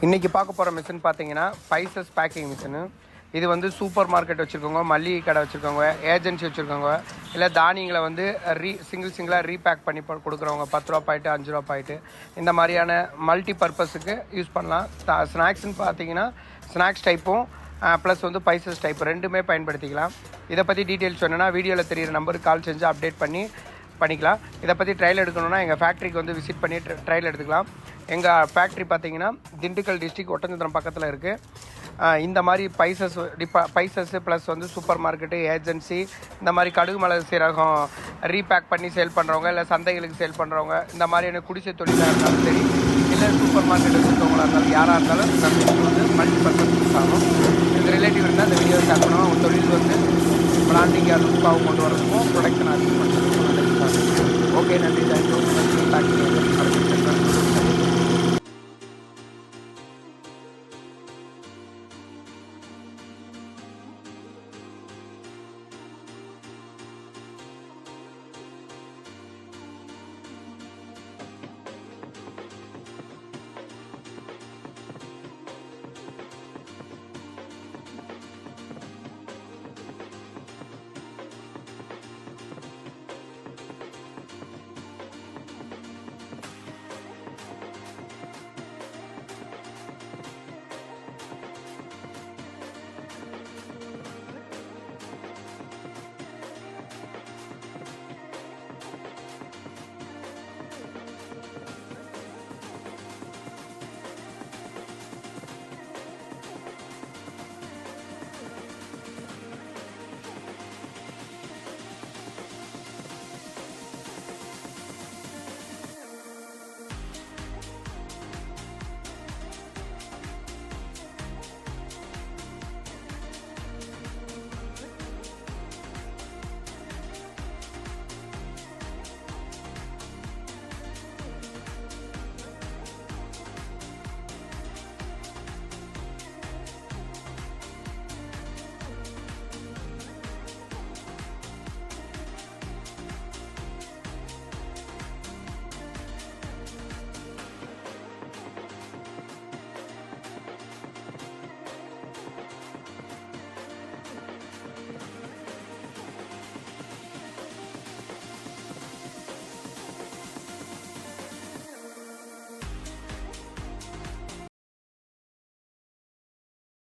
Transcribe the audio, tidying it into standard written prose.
இன்றைக்கி பார்க்க போகிற மிஷின் பார்த்தீங்கன்னா ஸ்பைசஸ் பேக்கிங் மிஷினு. இது வந்து சூப்பர் மார்க்கெட் வச்சுருக்கவங்க, மளிகை கடை வச்சுருக்கவங்க, ஏஜென்சி வச்சுருக்கவங்க, இல்லை தானியங்களை வந்து சிங்கிளாக ரீபேக் பண்ணி கொடுக்குறவங்க 10 ரூபா பாயிட்டு 5 ரூபா பாயிட்டு இந்த மாதிரியான மல்டி பர்பஸுக்கு யூஸ் பண்ணலாம். ஸ்நாக்ஸ்ன்னு பார்த்தீங்கன்னா ஸ்நாக்ஸ் டைப்பும் ப்ளஸ் வந்து ஸ்பைசஸ் டைப் ரெண்டுமே பயன்படுத்திக்கலாம். இதை பற்றி டீட்டெயில்ஸ் வேணுன்னா வீடியோவில் தெரியிற நம்பருக்கு கால் செஞ்சு அப்டேட் பண்ணிக்கலாம். இதை பற்றி ட்ரையல் எடுக்கணுன்னா எங்கள் ஃபேக்ட்ரிக்கு வந்து விசிட் பண்ணி ட்ரையல் எடுத்துக்கலாம். எங்கள் ஃபேக்ட்ரி பார்த்தீங்கன்னா திண்டுக்கல் டிஸ்ட்ரிக்ட் ஒட்டஞ்சத்திரம் பக்கத்தில் இருக்குது. இந்த மாதிரி ஸ்பைசஸ்ஸு ப்ளஸ் வந்து சூப்பர் மார்க்கெட்டு, ஏஜென்சி, இந்த மாதிரி கடுகு மிளகு சீரகம் ரீபேக் பண்ணி சேல் பண்ணுறவங்க, இல்லை சந்தைகளுக்கு சேல் பண்ணுறவங்க, இந்த மாதிரியான குடிசை தொழிலாக இருந்தாலும் சரி, இல்லை சூப்பர் மார்க்கெட் வச்சுருக்கவங்களாக இருந்தாலும் யாராக இருந்தாலும் நம்ம வந்து மல்டி பர்பஸ் யூஸ் ஆகும். இது ரிலேட்டிவ் இருந்தால் இந்த வீடியோ ஷேர் பண்ணுவோம். அவங்க தொழில் வந்து பிளாண்டிங் லுக்காகவும் கொண்டு வரதுக்கும் ப்ரொடக்ஷன் அதிகம் பண்ணுறதுக்கும் நல்ல யூஸ் ஆகும். ஓகே, நன்றி, தேங்க்யூ.